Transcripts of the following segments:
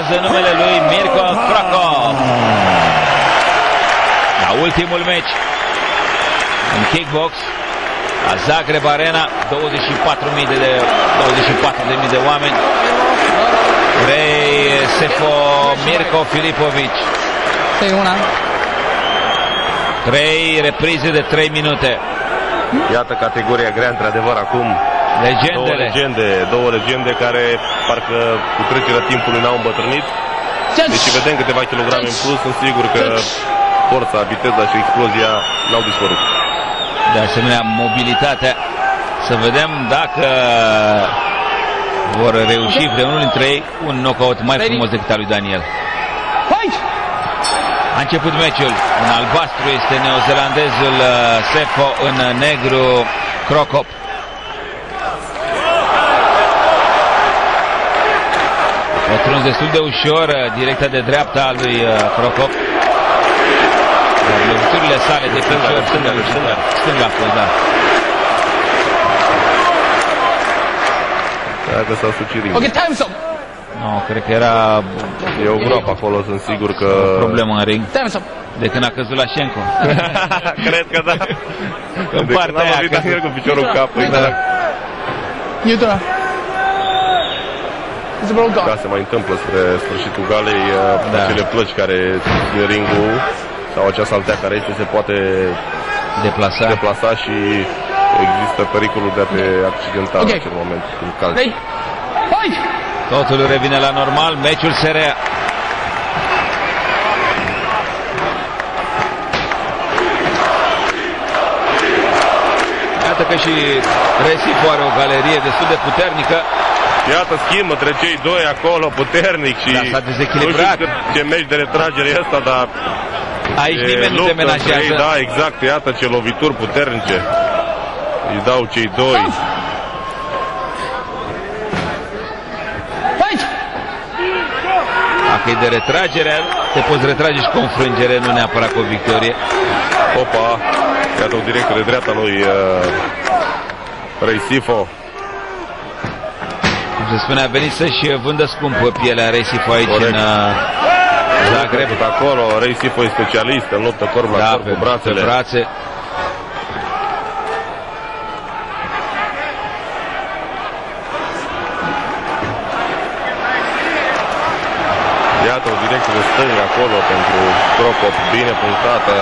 urmează numele lui Mirko Krokop. La ultimul meci în kickbox la Zagreb Arena, 24.000 de oameni. Ray Sefo, Mirko Filipovic. 3 reprize de 3 minute. Iată categoria grea, într-adevăr, acum. Legendele. Două legende care parcă cu trecerea timpului n-au îmbătrânit. Deci vedem câteva kilograme în plus, sunt sigur că forța, viteza și explozia n-au dispărut. De asemenea, mobilitatea. Să vedem dacă vor reuși vreunul dintre ei un knockout mai frumos decât al lui Daniel. A început meciul. În albastru este neozelandezul Sefo, în negru Krokop. Pătruns destul de ușor, direcția de dreapta a lui Krokop. Loviturile sale de picior stânga a fost, da. Dacă s-a sucirit. No, cred că era... E o groapă acolo, sunt sigur că... problemă în ring. De când a căzut la Șenco. Cred că da. În partea aia. De când cu piciorul în cap. Exact. Da, se mai întâmplă spre sfârșitul galei, acele plăci care țin ringul sau acea saltea care este, se poate deplasa și există pericolul de a te accidenta în acel moment când calci. Totul revine la normal, meciul se rea. Iată că și Recifu are o galerie destul de puternică. Iată schimb între cei doi acolo, puternic și... Da, s-a dezechilibrat. Nu știu ce meci de retragere e ăsta, dar... Aici nimeni nu te menajează. Da, exact, iată ce lovituri puternice îi dau cei doi. Dacă e de retragere, te poți retrage și cu o înfrângere, nu neapărat cu o victorie. Opa, iată o directă de dreapta lui Recifu. Cum se spune, a venit să-și vândă scump pielea Recifu aici. Corect. În Zagreb. Acolo, Recifu e specialist în luptă corp la corp cu brațele. Brațe. Iată o direcție de stânga acolo pentru Krokop, bine punctată.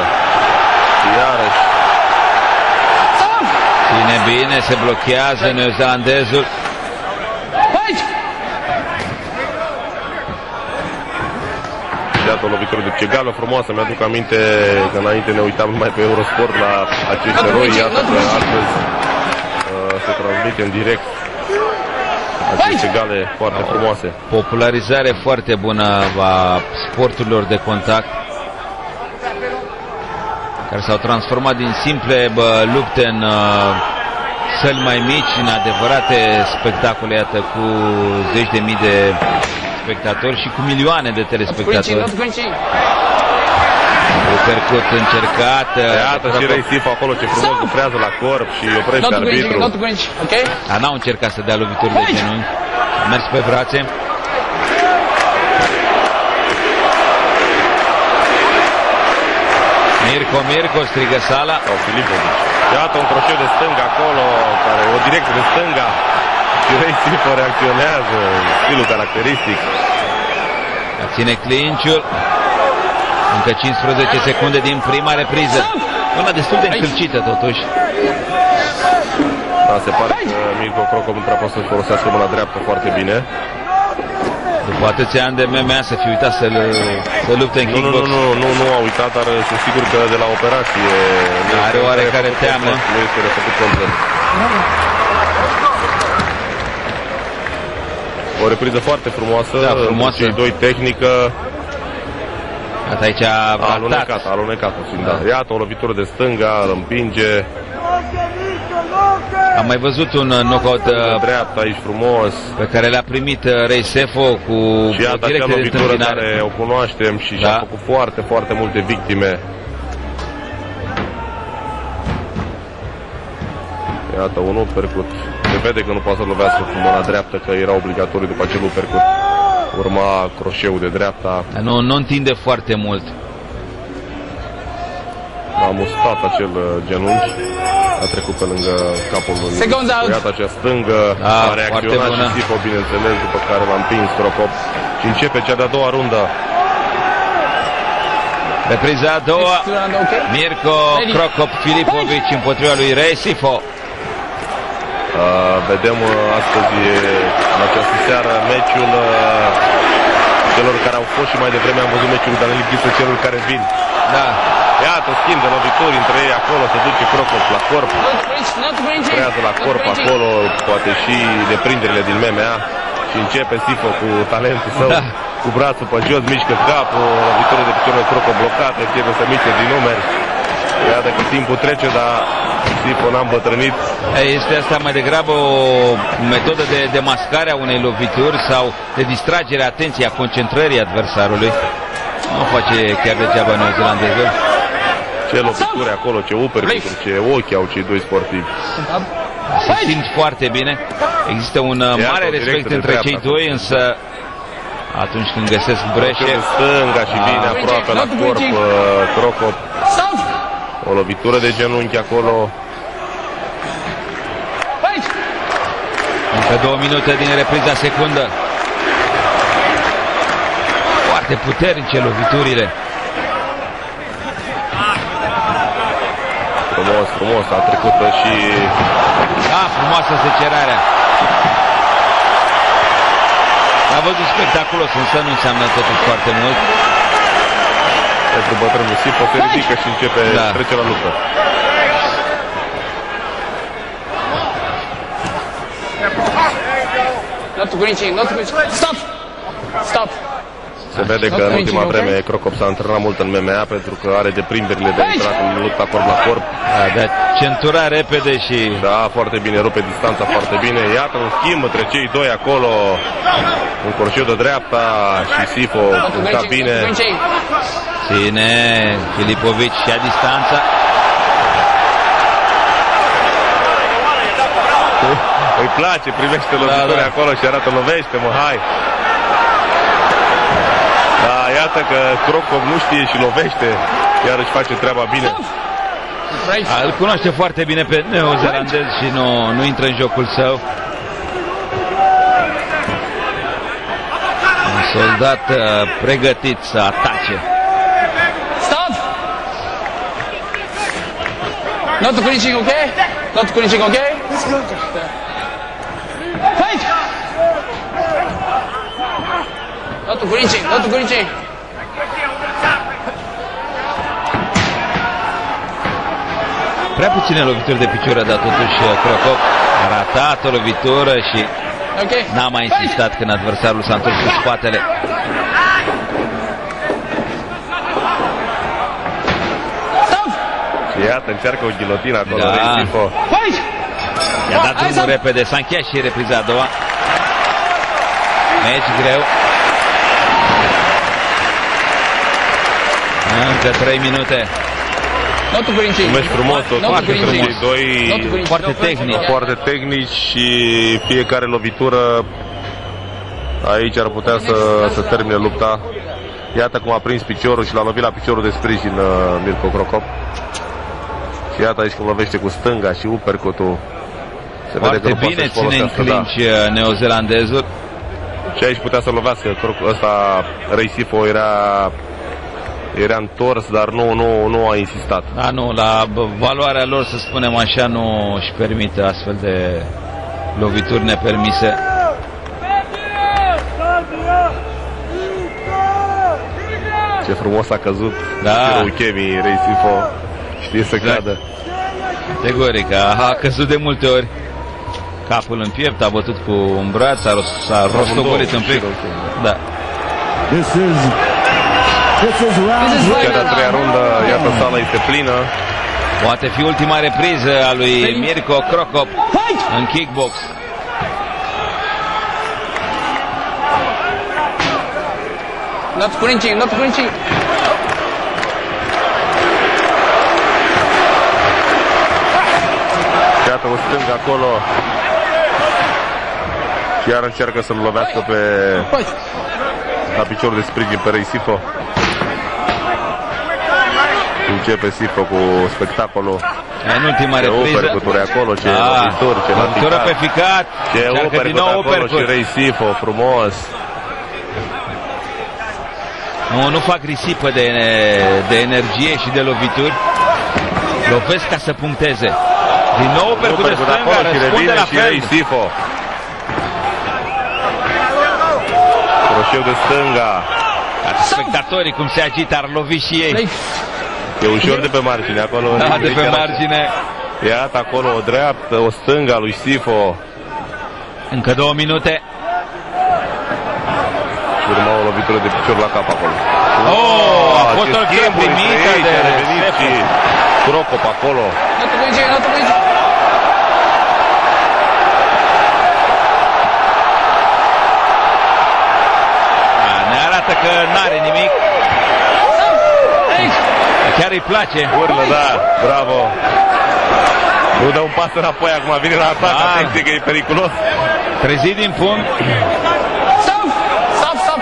Iarăși. Ține bine, se blochează neozelandezul. Iată o lovitură de cegală frumoasă. Mi-aduc aminte că înainte ne uitam numai pe Eurosport la acești eroi. Iată că astăzi se transmite în direct aceste gale foarte frumoase. Popularizare foarte bună a sporturilor de contact, care s-au transformat din simple lupte în săli mai mici, în adevărate spectacole, iată, cu zeci de mii de spectatori și cu milioane de telespectatori. Repercut încercat. Iată și Recifu acolo, ce frumos duprează la corp și oprește arbitru. N-au încercat să dea lovituri de genunchi. A mers pe brațe. Mirko, strigă sala. Sau Filipovic. Iată un crochet de stânga acolo, care o direcție de stânga. Și Recifu reacționează, stilul caracteristic. Ține clinciul. Încă 15 secunde din prima repriză. Una destul de încălcită totuși. Da, se pare că Mirko Krokop nu prea poate să folosească mâna dreaptă foarte bine. După atâția ani de MMA să fi uitat să lupte în kickbox. Nu a uitat, dar sunt sigur că de la operație are oarecare teamă. Nu este refăcut complet. O repriză foarte frumoasă, da, frumoasă. Cei doi tehnică. Iată aici a alunecat puțin, da. Iată o lovitură de stânga, îl împinge. Am mai văzut un knockout dreapta aici frumos, pe care l-a primit Recifu cu și iată acea lovitură care o cunoaștem și și-a făcut foarte, foarte multe victime. Iată un uppercut. Se vede că nu poate să lovească cu mâna dreaptă, că era obligatoriu după acel uppercut. Urma croșeul de dreapta. Nu întinde foarte mult. A mustat acel genunchi. A trecut pe lângă capul lui Sifo. Iată acea stângă. A reacționat și Sifo, bineînțeles, după care l-a împins Crocop. Și începe cea de-a doua rundă. Repriza a doua. Mirko Crocop Filipovic împotriva lui Ray Sifo. Vedem astăzi, în această seară, meciul celor care au fost și mai devreme am văzut meciul Danil Ghisă, celor care vin. Da. Iată, schimb de lovituri între ei acolo, se duce Crocop la corp. Creează la corp acolo, poate și deprinderile din MMA. Și începe Sifo cu talentul său, cu brațul pe jos, mișcă capul, lovitură de picior de Crocop blocată, începe să miște din numeri. Iată că timpul trece, dar Sifo n-a îmbătrânit. Este asta mai degrabă o metodă de demascare a unei lovituri sau de distragere a atenției, a concentrării adversarului. Nu face chiar degeaba neozelandezul. Ce lovituri acolo, ce uppercut, ce ochi au cei doi sportivi. Se simt foarte bine. Există un mare respect între cei doi, însă atunci când găsesc breșe... Stânga și vine aproape la corp Crocop. O lovitură de genunchi acolo. Încă 2 minute din repriza secundă. Foarte puternice loviturile. Frumos, frumos, a trecut și... Da, frumoasă secerarea. A văzut spectaculos, însă nu înseamnă totuși foarte mult. Pentru bătrânul Sifo se ridică și începe trece la luptă. Stop! Stop! Se vede că în ultima vreme Crocop s-a antrenat mult în MMA pentru că are deprinderile de intrat în lupta corp la corp. Da, centura repede și... Da, foarte bine, rupe distanța foarte bine. Iată un schimb între cei doi acolo. Un corșeu de dreapta și Sifo cânta bine. Ține Filipovic și a distanța. Îi place, privește lovitura acolo și arată, lovește-mă, hai! Da, iată că Crocop nu știe și lovește, iar își face treaba bine. Îl cunoaște foarte bine pe neozelandez și nu intră în jocul său. Un soldat pregătit să atace. Stop! Not the finishing, okay? Not the finishing, okay? Fight! Not the finishing, not the finishing. Prea puține lovituri de picior a dat totuși Crocop. A ratat o lovitură și n-a mai insistat când adversarul s-a întors cu spatele. Și iată, încearcă o ghilotină acolo, da. Ray Sifo. I-a dat drumul repede, s-a încheiat și repriza a doua. Meci greu. Încă 3 minute. Un meci frumos, foarte frumos. Doi foarte tehnici. Foarte tehnici și fiecare lovitură aici ar putea să termine lupta. Iată cum a prins piciorul și l-a lovit la piciorul de sprijin Mirko Crocop. Și iată aici cum lovește cu stânga și uppercut-ul. Se vede că nu bine ține în clinch neozelandezul. Și aici putea să lovească. Ăsta Ray Sifo era întors, dar nu a insistat. Da, nu, la valoarea lor, să spunem așa, nu își permite astfel de lovituri nepermise. Ce frumos a căzut. Da. Chemi, Ray Sifo știe să cadă. Categoric, a căzut de multe ori. Capul în piept, a bătut cu un braț, s-a rostogolit un pic. Da. Cea de-a treia rundă, iată, sala este plină. Poate fi ultima repriză a lui Mirko Crocop în kickbox. Not flinching, not flinching. Iată o stângă acolo. Și iar încearcă să-l lovească la piciorul de sprijin pe Recife. Începe Sifo cu spectacolul. În ultima ce repriză. uppercut-uri acolo, ce lovituri, ce lovitură pe ficat. Ce uppercut acolo și Recife, frumos. Nu fac risipă de energie și de lovituri. Lovesc ca să puncteze. Din nou uppercut de stânga, răspunde la fel. Recife. Croșeu de stânga. Spectatorii cum se agită, ar lovi și ei. E ușor de pe margine acolo. Da, de pe margine. Iată acolo o dreaptă, o stânga lui Sifo. Încă 2 minute. Urma o lovitură de picior la cap acolo. A fost o primită de revenit și Crocop acolo. Ne arată că n-are nimic. Chiar îi place. Urlă, da, bravo. Nu dă un pas înapoi, acum vine la atac, atenție că e periculos. Trezit din punct. Stop.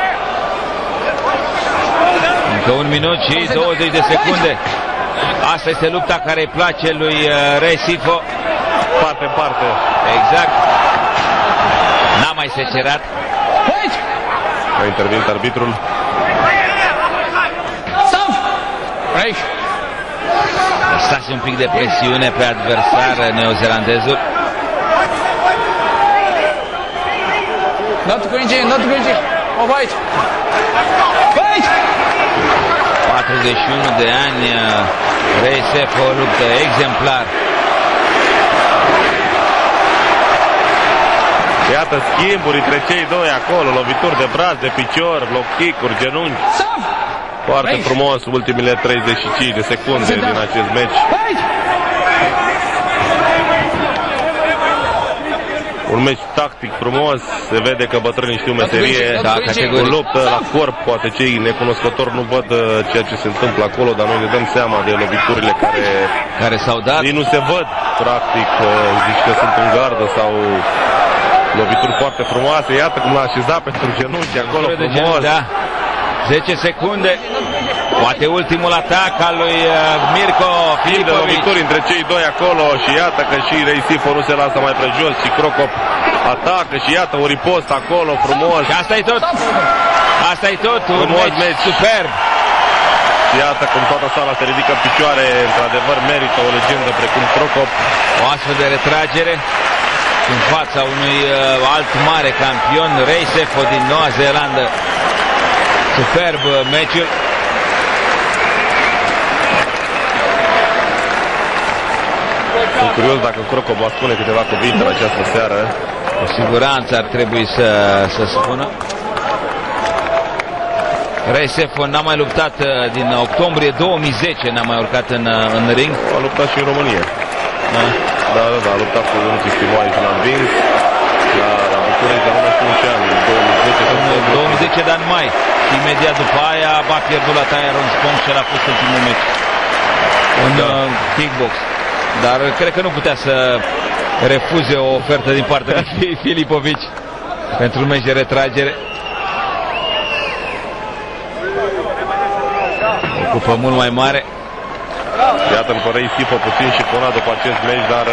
Încă 1 minut și 20 de secunde. Asta este lupta care îi place lui Recife. Parte în parte. Exact. N-a mai secerat. A intervenit arbitrul. Lăsați un pic de presiune pe adversar neozelandezul. Not cringing. Oh, fight. 41 de ani, Recife, o luptă exemplar. Iată schimburi între cei doi acolo, lovituri de braț, de picior, low kick-uri, genunchi. Foarte frumos ultimele 35 de secunde din acest meci. Un meci tactic frumos, se vede că bătrânii știu meserie, o luptă la corp, poate cei necunoscători nu văd ceea ce se întâmplă acolo, dar noi ne dăm seama de loviturile care s-au dat. Ei nu se văd, practic, zici că sunt în gardă sau lovituri foarte frumoase, iată cum l-a așezat pentru genunchi acolo, frumos. 10 secunde, poate ultimul atac al lui Mirko Filipovic. Lovituri între cei doi acolo și iată că și Recife nu se lasă mai prejos și Crocop atacă și iată o ripostă acolo, frumos. Și asta e tot, un meci superb. Și iată cum toată sala se ridică în picioare, într-adevăr merită o legendă precum Crocop. O astfel de retragere în fața unui alt mare campion, Recife din Noua Zeelandă. Superb meciul. Sunt curios dacă Crocop va spune câteva cuvinte la această seară. Cu siguranță ar trebui să spună. Recife n-a mai luptat din octombrie 2010, n-a mai urcat în ring. A luptat și în România. Da, a luptat cu unul Chistimoai și l-a învins. La București, dar nu mai știu în ce an, în 2010. 2010, dar în mai. Imediat după aia a pierdut la Tyrone Spong și el a fost ultimul meci în kickbox. Dar cred că nu putea să refuze o ofertă din partea lui Filipovic pentru un meci de retragere. Ocupă mult mai mare. Iată-l pe Recife puțin șifonat după acest meci, dar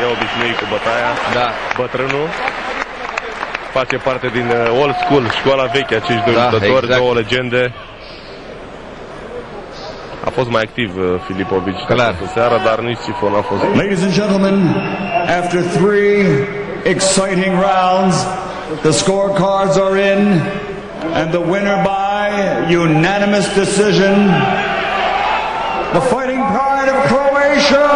e obișnuit cu bătaia. Da. Bătrânul face parte din old school, școala veche, acești doi luptători, exact. Două legende. A fost mai activ Filipovic această seară, dar nici Sifo n-a fost. Ladies and gentlemen, after 3 exciting rounds, the scorecards are in, and the winner by unanimous decision, the fighting pride of Croatia,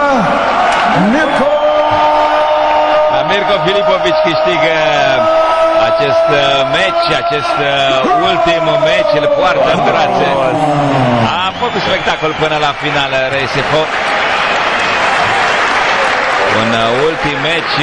Mirko Filipovic câștigă acest meci, acest ultim meci, îl poartă în brațe. A făcut spectacol până la finală Recife. Un ultim meci